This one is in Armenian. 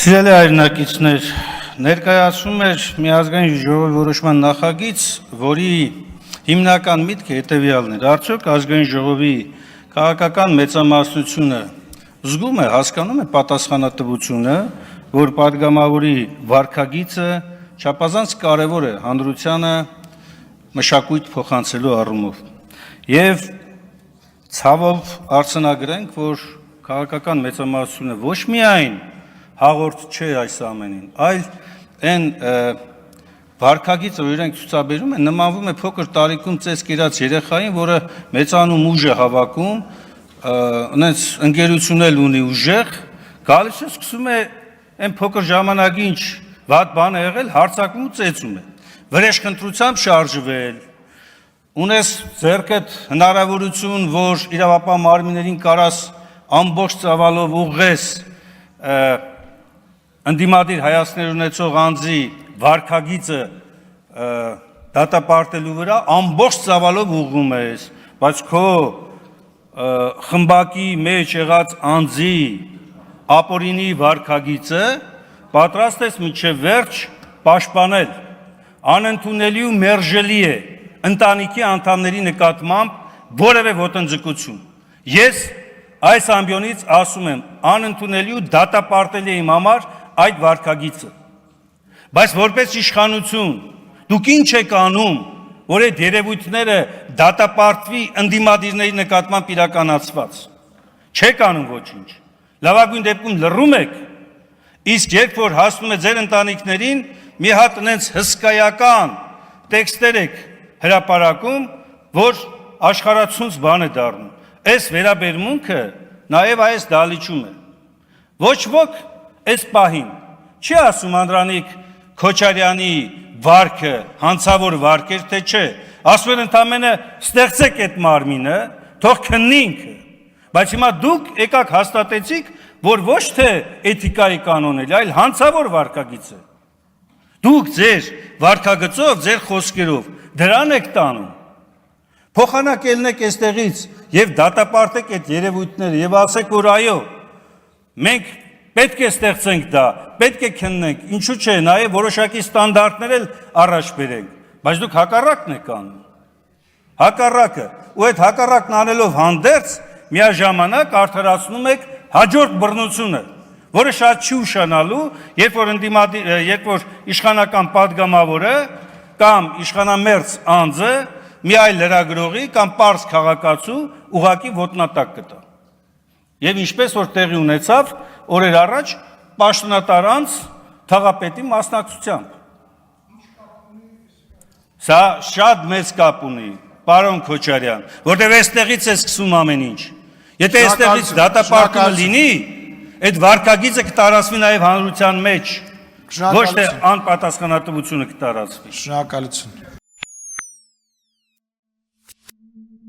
Սիրելի հայրենակիցներ, ներկայացում էր միազգային ժողովի որոշման նախագիծ, որի հիմնական միտքը հետևյալն էր. Արդյոք ազգային ժողովի քաղաքական մեծամասնությունը զգում է, հասկանում է պատասխանատվությունը, որ պատգամավորի վարքագիծը չափազանց կարևոր է հանրությանը մշակույթ փոխանցելու առումով։ Եվ ցավով արձանագրենք, որ քաղաքական մեծամասնությունը ոչ միայն հաղորդ չէ այս ամենին, այլ այն վարքագիծը, որ իրենք ցուցաբերում են, նմանվում է փոքր տարիքում ծես կերած երեխային, որը մեծանում ուժ է հավաքում, ունենց ընկերություն էլ ունի ուժեղ, գալիս է սկսում է այն փոքր ժամանակի ինչ վատ բան է եղել, հարձակվում ու ծեծում է։ Վրեժխնդրությամբ շարժվել, ունես ձեռքդ հնարավորություն, որ իրավապահ մարմիններին կարաս ամբողջ ծավալով ուղղես ընդդիմադիր հայացքներ ունեցող անձի վարքագիծը դատապարտելու վրա, ամբողջ ծավալով ուղղում ես, բայց քո խմբակի մեջ եղած անձի ապօրինի վարքագիծը պատրաստ ես մինչև վերջ պաշտպանել, անընդունելի ու մերժելի է ընտանիքի անդամների նկատմամբ որևէ ոտնձգություն։ Ես այս ամբիոնից ասում եմ, անընդունելի ու դատապարտելի է իմ համար այդ վարքագիծը, բայց որպես իշխանություն դուք ինչ եք անում, որ այդ երևույթները դատապարտվի ընդդիմադիրների նկատմամբ իրականացված, չեք անում ոչինչ, լավագույն դեպքում լռում եք, իսկ երբ որ հասնում է ձեր ընտանիքներին, մի հատ այնց հսկայական տեքստեր եք հրապարակում, որ աշխարհացունց բան է դառնում, այս վերաբերմունքը նաև այս դալիճում է, ոչ ոք այս պահին չի ասում Անդրանիկ Քոչարյանի վարքը հանցավոր վարք էր, թե չէ, ասում են ընդամենը ստեղծեք այդ մարմինը, թող քննի ինքը, բայց հիմա դուք եկաք հաստատեցիք, որ ոչ թե էթիկայի կանոնել, այլ հանցավոր վարքագիծ է։ Դուք ձեր վարքագծով, ձեր խոսքերով դրան եք տանում։ Փոխանակ ելնեք այստեղից եւ դատապարտեք այդ երևույթները եւ ասեք, որ այո, մենք պետք է ստեղծենք դա, պետք է քննենք, ինչու՞ չէ, նաև որոշակի ստանդարտներ էլ առաջ բերենք, բայց դուք հակառակն եք անում։ Հակառակը, ու այդ հակառակն անելով հանդերձ միաժամանակ արդարացնում եք հաջորդ բռնությունը, որը շատ չի ուշանալու, երբ որ իշխանական падգամավորը կամ իշխանամերձ անձը մի այլ լրագրողի կամ պարզ քաղաքացու ուղղակի ոտնատակ կտա։ Եվ ինչպես որ տեղի ունեցավ օրեր առաջ պաշտոնատար անձ թղապետի մասնակցությամբ։ Սա շատ մեծ կապ ունի, պարոն Քոչարյան, որտեղ այստեղից է սկսում ամեն ինչ։ Եթե այստեղից դատապարտումը լինի, այդ վարքագիծը կտարածվի նաև հանրության մեջ, ոչ թե անպատասխանատվությունը կտարածվի։ Շնորհակալություն։